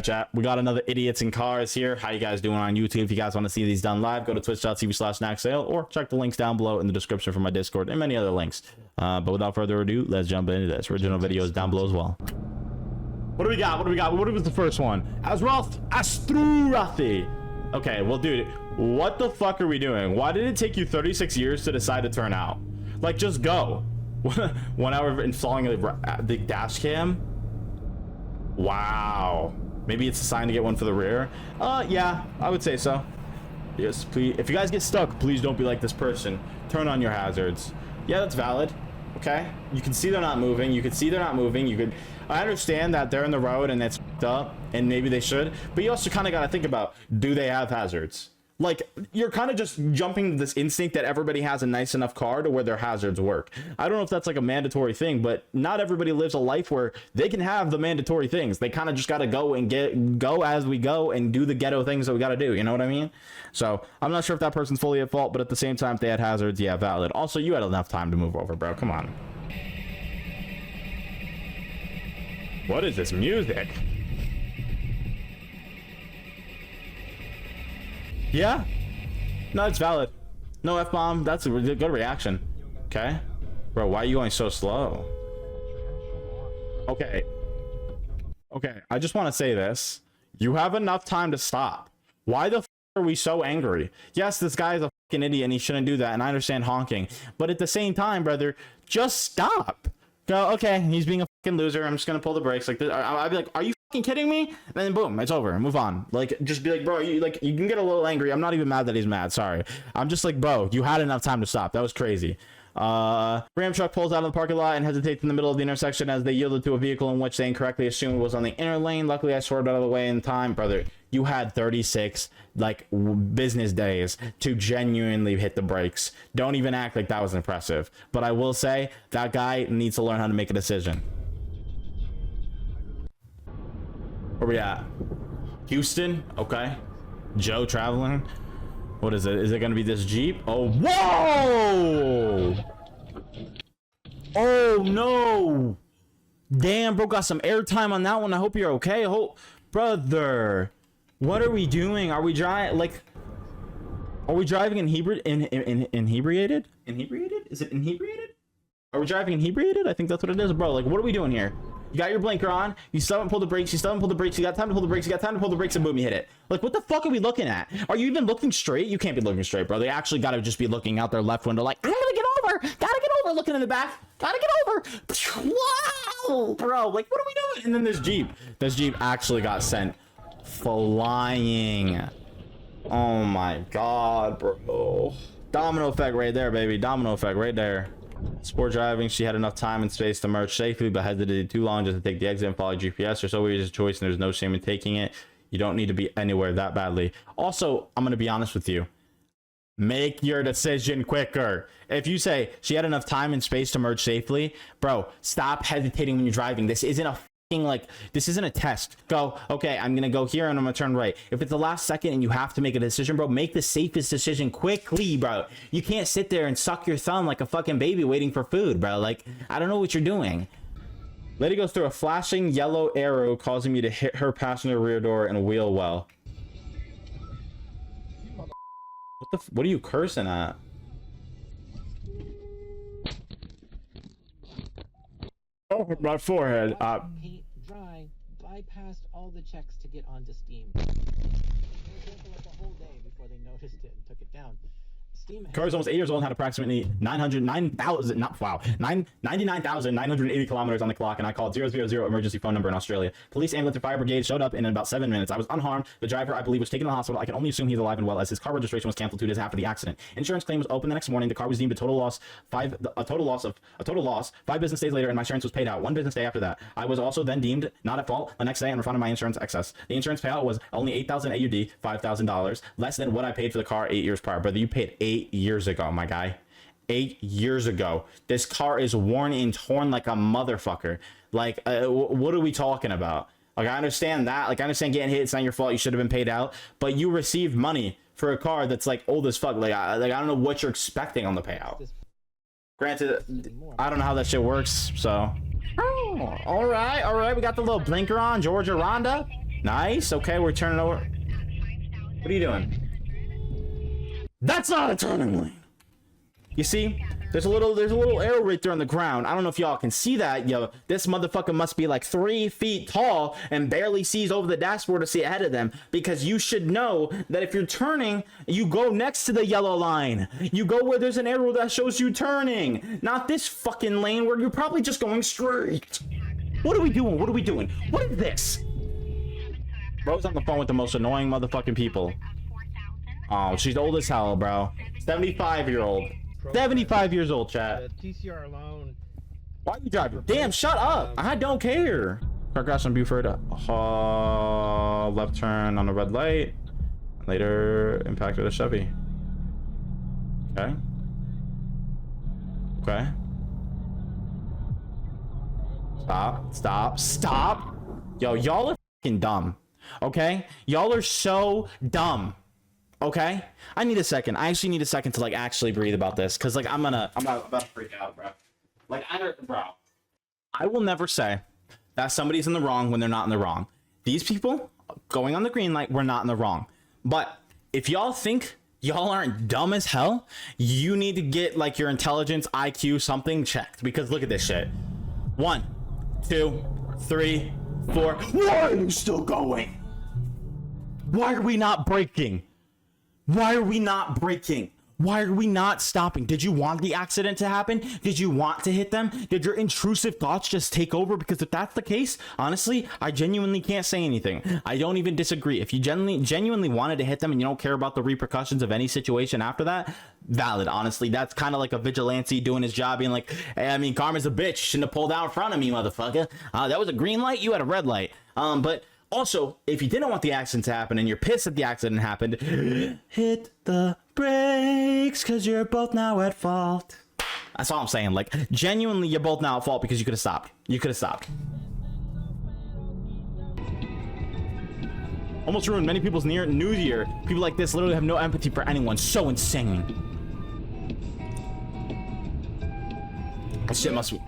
right, chat. We got another idiots in cars here. How you guys doing on YouTube? If you guys want to see these done live, go to twitch.tv/naxsale or check the links down below in the description for my Discord and many other links. But without further ado, let's jump into this. Original video is down below as well. What do we got? What do we got? What was the first one? Astrurathi. Okay, well, dude, what the fuck are we doing? Why did it take you 36 years to decide to turn out? Like, just go. 1 hour installing the dash cam. Wow. Maybe it's a sign to get one for the rear. Yeah, I would say so. Yes, please. If you guys get stuck, please don't be like this person. Turn on your hazards. Yeah, that's valid. Okay. You can see they're not moving. You can see they're not moving. You could. I understand that they're in the road and it's f***ed up, and maybe they should. But you also kind of got to think about, do they have hazards? Like, you're kind of just jumping to this instinct that everybody has a nice enough car to where their hazards work. I don't know if that's like a mandatory thing, but not everybody lives a life where they can have the mandatory things. They kind of just got to go and go as we go and do the ghetto things that we got to do. You know what I mean? So I'm not sure if that person's fully at fault, but at the same time, if they had hazards, yeah, valid. Also, you had enough time to move over, bro. Come on. What is this music? Yeah, no, it's valid. No F-bomb. That's a good reaction. Okay, bro, why are you going so slow? Okay, I just want to say this. You have enough time to stop. Why the f are we so angry? Yes, this guy is a fucking idiot and he shouldn't do that, and I understand honking, but at the same time, brother, just stop. Go, okay, he's being a fucking loser, I'm just gonna pull the brakes like this. I'd be like, are you fucking kidding me? And then boom, it's over. Move on. Like, just be like, bro, you can get a little angry. I'm not even mad that he's mad. Sorry. I'm just like, bro, you had enough time to stop. That was crazy. Ram truck pulls out of the parking lot and hesitates in the middle of the intersection as they yielded to a vehicle in which they incorrectly assumed was on the inner lane. Luckily, I swerved out of the way in time. Brother, you had 36 like business days to genuinely hit the brakes. Don't even act like that was impressive. But I will say that guy needs to learn how to make a decision. Where we at? Houston? Okay. Joe traveling. What is it? Is it gonna be this Jeep? Oh, whoa! Oh no! Damn, bro, got some airtime on that one. I hope you're okay. Brother, what are we doing? Are we driving inebriated? Inebriated? Is it inebriated? Are we driving inebriated? I think that's what it is, bro. Like, what are we doing here? You got your blinker on, you still haven't pulled the brakes, you still haven't pulled the brakes, you got time to pull the brakes, you got time to pull the brakes, and boom, you hit it. Like, what the fuck are we looking at? Are you even looking straight? You can't be looking straight, bro. They actually gotta just be looking out their left window like, I gotta get over, looking in the back, gotta get over. Wow, bro, like, what are we doing? And then this Jeep actually got sent flying. Oh my God, bro. Domino effect right there, baby. Domino effect right there. Sport driving, she had enough time and space to merge safely, but hesitated too long just to take the exit and follow GPS. There's always a choice, and there's no shame in taking it. You don't need to be anywhere that badly. Also, I'm going to be honest with you. Make your decision quicker. If you say she had enough time and space to merge safely, bro, stop hesitating when you're driving. This isn't a this isn't a test. Go, okay, I'm gonna go here and I'm gonna turn right. If it's the last second and you have to make a decision, bro, make the safest decision quickly, bro. You can't sit there and suck your thumb like a fucking baby waiting for food, bro. Like, I don't know what you're doing. Lady goes through a flashing yellow arrow, causing me to hit her passenger rear door and wheel well. What are you cursing at? Oh, my forehead. Paint dry, bypassed all the checks to get onto Steam. They were there for like a whole day before they noticed it and took it down. Car is almost 8 years old and had approximately 99,980 kilometers on the clock, and I called 000 emergency phone number in Australia. Police, ambulance, and fire brigade showed up in about 7 minutes. I was unharmed. The driver, I believe, was taken to the hospital. I can only assume he's alive and well, as his car registration was canceled 2 days after the accident. Insurance claim was open the next morning. The car was deemed a total loss. 5 business days later, and my insurance was paid out 1 business day after that. I was also then deemed not at fault the next day and refunded my insurance excess. The insurance payout was only 8,000 AUD, $5,000, less than what I paid for the car 8 years prior. Brother, you paid 8 years ago, my guy. 8 years ago. This car is worn and torn like a motherfucker. Like, what are we talking about? Like, I understand that. Like, I understand getting hit, it's not your fault, you should have been paid out. But you received money for a car that's like old as fuck. Like, I don't know what you're expecting on the payout. Granted, I don't know how that shit works, so. Oh, all right. We got the little blinker on, Georgia Ronda. Nice. Okay, we're turning over. What are you doing? That's not a turning lane. You see? There's a little arrow right there on the ground. I don't know if y'all can see that. Yo, this motherfucker must be like 3 feet tall and barely sees over the dashboard to see ahead of them, because you should know that if you're turning, you go next to the yellow line. You go where there's an arrow that shows you turning, not this fucking lane where you're probably just going straight. What are we doing? What are we doing? What is this? Bro's on the phone with the most annoying motherfucking people. Oh, she's old as hell, bro. 75-year-old. 75 years old, chat. TCR alone. Why are you driving? Damn, shut up. I don't care. Car crash on Buford. Left turn on a red light. Later impacted a Chevy. Okay. Okay. Stop. Yo, y'all are fucking dumb. Okay? Y'all are so dumb. Okay, I need a second. I actually need a second to like actually breathe about this, because like I'm about to freak out, bro. Like I will never say that somebody's in the wrong when they're not in the wrong. These people going on the green light, we're not in the wrong. But if y'all think y'all aren't dumb as hell, you need to get like your intelligence, IQ, something checked, because look at this shit. 1, 2, 3, 4. Why are you still going? Why are we not braking? Why are we not braking? Why are we not stopping? Did you want the accident to happen? Did you want to hit them? Did your intrusive thoughts just take over? Because if that's the case, honestly, I genuinely can't say anything. I don't even disagree. If you genuinely wanted to hit them and you don't care about the repercussions of any situation after that, valid. Honestly, that's kind of like a vigilante doing his job, being like, hey, I mean, karma's a bitch. Shouldn't have pulled out in front of me, motherfucker. That was a green light. You had a red light. But also, if you didn't want the accident to happen and you're pissed that the accident happened, hit the brakes, because you're both now at fault. That's all I'm saying. Like, genuinely, you're both now at fault because you could have stopped. You could have stopped. Almost ruined many people's New Year. People like this literally have no empathy for anyone. So insane. This shit must be...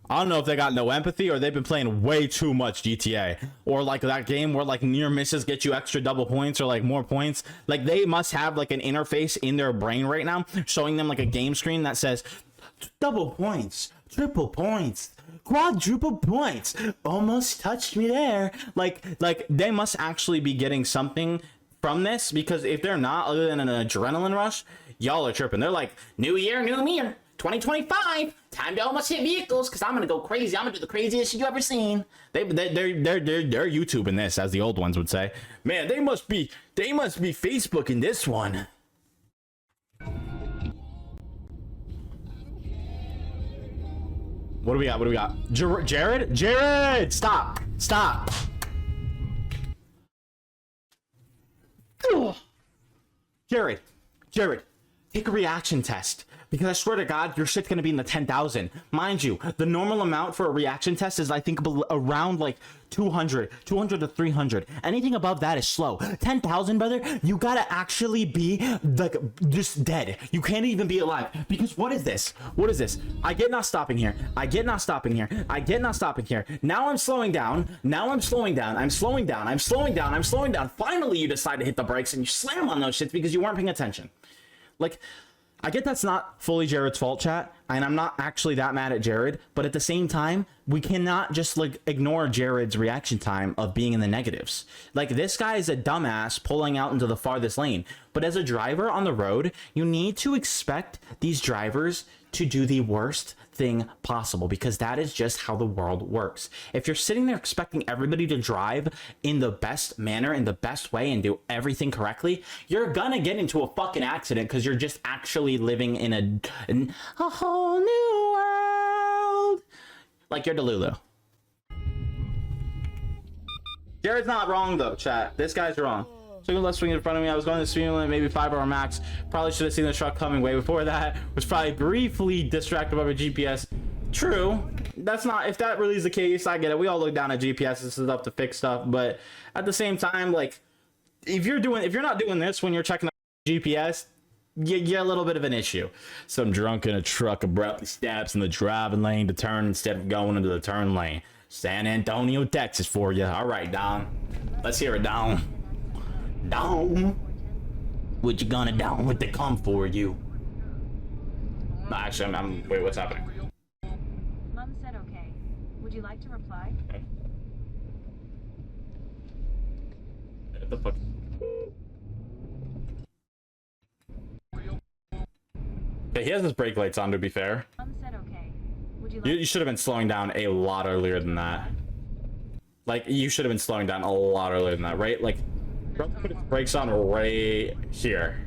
I don't know if they got no empathy or they've been playing way too much GTA, or like that game where like near misses get you extra double points or like more points. Like they must have like an interface in their brain right now showing them like a game screen that says double points, triple points, quadruple points, almost touched me there. Like they must actually be getting something from this, because if they're not, other than an adrenaline rush, y'all are tripping. They're like, new year, new me. 2025, time to almost hit vehicles, because I'm gonna go crazy. I'm gonna do the craziest shit you ever seen. They're YouTubing this, as the old ones would say. Man, they must be Facebooking this one. What do we got? Jared, stop. Ugh. Jared, take a reaction test. Because I swear to God, your shit's gonna be in the 10,000. Mind you, the normal amount for a reaction test is, I think, around like 200 to 300. Anything above that is slow. 10,000, brother, you gotta actually be like just dead. You can't even be alive. Because what is this? I get not stopping here. Now I'm slowing down. I'm slowing down. Finally, you decide to hit the brakes and you slam on those shits because you weren't paying attention. Like, I get that's not fully Jared's fault, chat, and I'm not actually that mad at Jared, but at the same time, we cannot just like ignore Jared's reaction time of being in the negatives. Like, this guy is a dumbass pulling out into the farthest lane, but as a driver on the road, you need to expect these drivers to do the worst thing possible, because that is just how the world works. If you're sitting there expecting everybody to drive in the best manner, in the best way, and do everything correctly, you're gonna get into a fucking accident, because you're just actually living in a whole new world. Like, you're Delulu. Jared's not wrong though, chat. This guy's wrong. So you left swing in front of me. I was going to speed limit, maybe 5 hour max. Probably should have seen the truck coming way before that. Was probably briefly distracted by my GPS. True. That's not, if that really is the case, I get it. We all look down at GPS and stuff to fix stuff, but at the same time, like, if you're not doing this when you're checking the GPS, you're a little bit of an issue. Some drunk in a truck abruptly steps in the driving lane to turn instead of going into the turn lane. San Antonio, Texas for you. All right, Don. Let's hear it, Don. Don. What you gonna do with the come for you? No, actually, wait, what's happening? Mom said okay. Would you like to reply? What the fuck? Okay, he has his brake lights on, to be fair. Mom said okay. Would you like You should have been slowing down a lot earlier than that. Like, you should have been slowing down a lot earlier than that, right? Like, put his brakes on right here.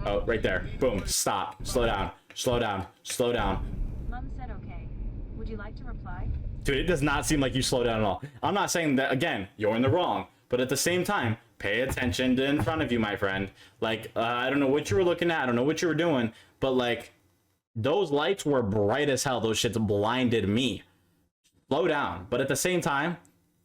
Oh, right there. Boom. Stop. Slow down. Slow down. Slow down. Mom said okay. Would you like to reply? Dude, it does not seem like you slow down at all. I'm not saying that, again, you're in the wrong. But at the same time, pay attention to in front of you, my friend. Like, I don't know what you were looking at. I don't know what you were doing. But, like, those lights were bright as hell. Those shits blinded me. Slow down. But at the same time,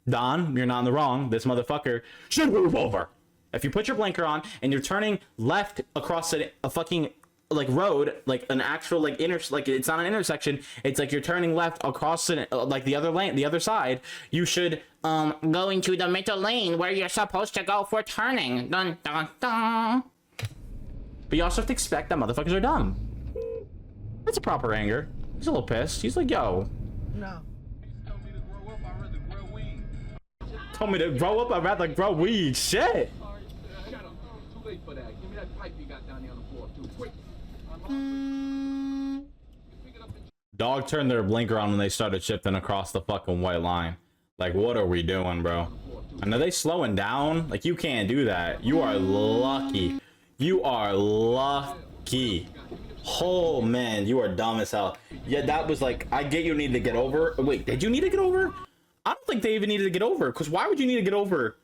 Don, you're not in the wrong. This motherfucker should move over. If you put your blinker on and you're turning left across a fucking like road, like an actual like like it's not an intersection. It's like you're turning left across like the other lane, the other side. You should go into the middle lane where you're supposed to go for turning. Dun dun dun. But you also have to expect that motherfuckers are dumb. That's a proper anger. He's a little pissed. He's like, yo. No. Told me to grow up, I'd rather grow weed. Shit. Too late for that. Give me that pipe you got down there on the floor, too. Quick. Dog turned their blinker on when they started shifting across the fucking white line. Like, what are we doing, bro? And are they slowing down? Like, you can't do that. You are lucky. You are lucky. Oh, man, you are dumb as hell. Yeah, that was like, I get you need to get over. Wait, did you need to get over? I don't think they even needed to get over. Because why would you need to get over?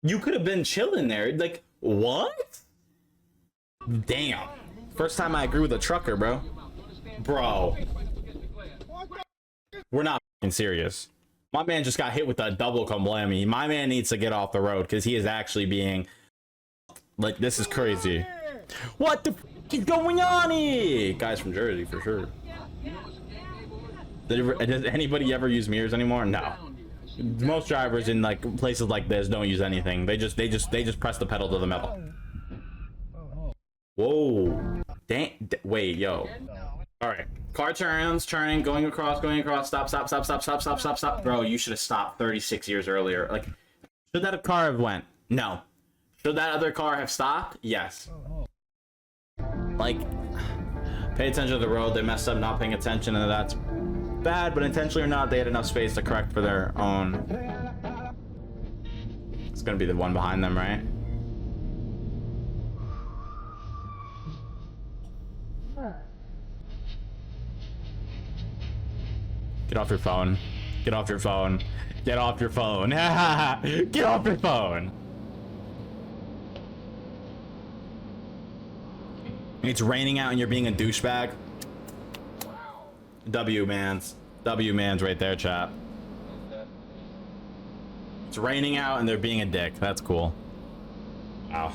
You could have been chilling there. Like, what? Damn. First time I agree with a trucker, bro. Bro. We're not fucking serious. My man just got hit with a double kablammy. My man needs to get off the road because he is actually being... Like, this is crazy. What the f is going on here? Guys from Jersey, for sure. Does anybody ever use mirrors anymore? No. Most drivers in like places like this don't use anything. They just press the pedal to the metal. Whoa. Dang. Wait, yo. All right. Car turning, going across. Stop. Bro, you should have stopped 36 years earlier. Like, should that car have went? No. Should that other car have stopped? Yes. Like, pay attention to the road. They messed up not paying attention, and that's bad, but intentionally or not, they had enough space to correct for their own. It's gonna be the one behind them, right? Get off your phone. Get off your phone. Get off your phone. Get off your phone. It's raining out and you're being a douchebag. W man's right there, chat. It's raining out and they're being a dick. That's cool. Wow.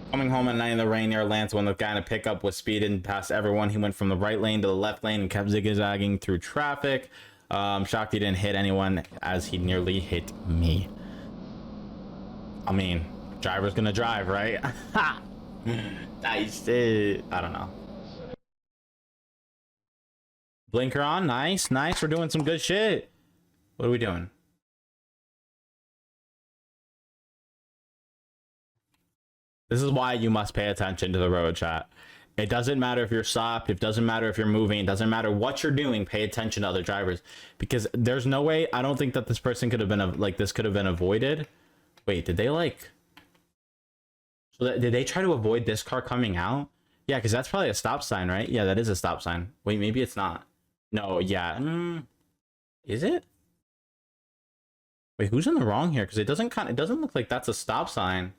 Coming home at night in the rain near Atlanta when the guy in a pickup was speeding past everyone. He went from the right lane to the left lane and kept zigzagging through traffic. Shocked he didn't hit anyone as he nearly hit me. I mean, driver's gonna drive, right? Nice. I don't know. Blinker on. Nice. We're doing some good shit. What are we doing? This is why you must pay attention to the road, chat. It doesn't matter if you're stopped. It doesn't matter if you're moving. It doesn't matter what you're doing. Pay attention to other drivers, because there's no way. I don't think that this person could have been like this could have been avoided. Wait, did they like? So did they try to avoid this car coming out? Yeah, because that's probably a stop sign, right? Yeah, that is a stop sign. Wait, maybe it's not. No, yeah. Is it? Wait, who's in the wrong here? Because it doesn't look like that's a stop sign.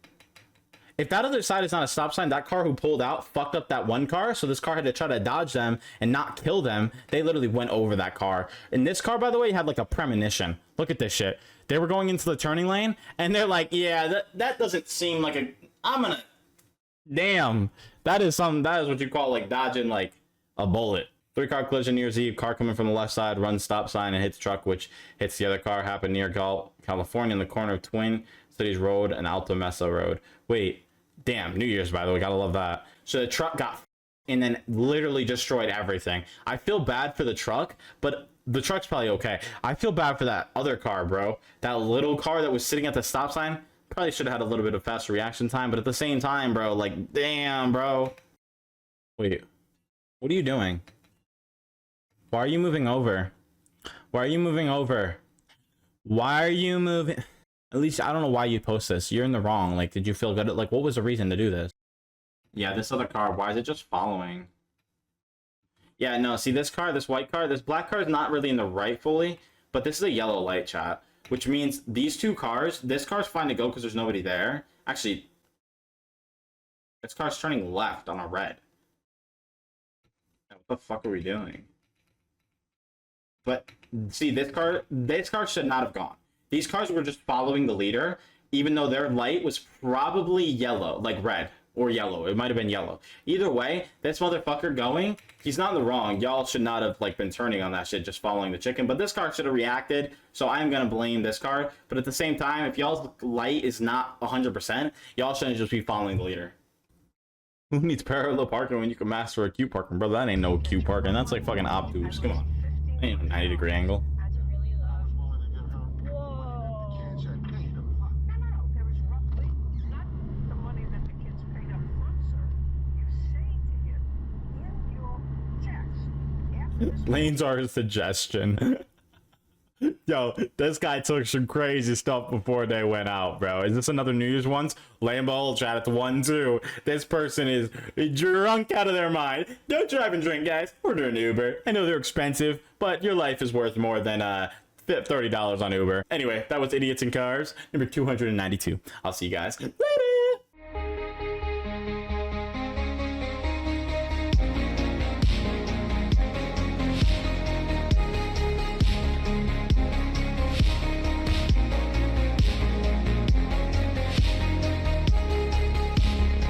If that other side is not a stop sign, that car who pulled out fucked up that one car, so this car had to try to dodge them and not kill them. They literally went over that car. And this car, by the way, had like a premonition. Look at this shit. They were going into the turning lane, and they're like, yeah, that doesn't seem like a... Damn, that is what you call like dodging like a bullet. 3-car collision New Year's Eve. Car coming from the left side runs stop sign and hits truck, which hits the other car. Happened near California in the corner of Twin Cities Road and Alta Mesa Road. Wait, damn, New Year's, by the way, gotta love that. So the truck got and then literally destroyed everything. I feel bad for the truck, but the truck's probably okay. I feel bad for that other car, bro. That little car that was sitting at the stop sign. Probably should have had a little bit of faster reaction time, but at the same time, bro, like, damn, bro. Wait, what are you doing? Why are you moving over? Why are you moving over? Why are you moving? At least I don't know why you post this. You're in the wrong. Like, did you feel good? Like, what was the reason to do this? Yeah, this other car, why is it just following? Yeah, no, see this car, this white car, this black car is not really in the right fully, but this is a yellow light, chat. Which means these two cars, this car's fine to go because there's nobody there. Actually, this car's turning left on a red. What the fuck are we doing? But see, this car should not have gone. These cars were just following the leader, even though their light was probably yellow, like red or yellow. It might have been yellow. Either way, this motherfucker going, he's not in the wrong. Y'all should not have like been turning on that shit, just following the chicken. But this car should have reacted, so I'm gonna blame this car. But at the same time, if y'all's light is not 100%, y'all shouldn't just be following the leader. Who needs parallel parking when you can master a Q parking, bro? That ain't no Q parking. That's like fucking obtuse. Come on, that ain't a 90-degree angle. Lanes are a suggestion. Yo, this guy took some crazy stuff before they went out, bro. Is this another New Year's ones? Lambo chat at the 1-2. This person is drunk out of their mind. Don't drive and drink, guys. Order an Uber. I know they're expensive, but your life is worth more than $30 on Uber. Anyway, that was Idiots in Cars, number 292. I'll see you guys later.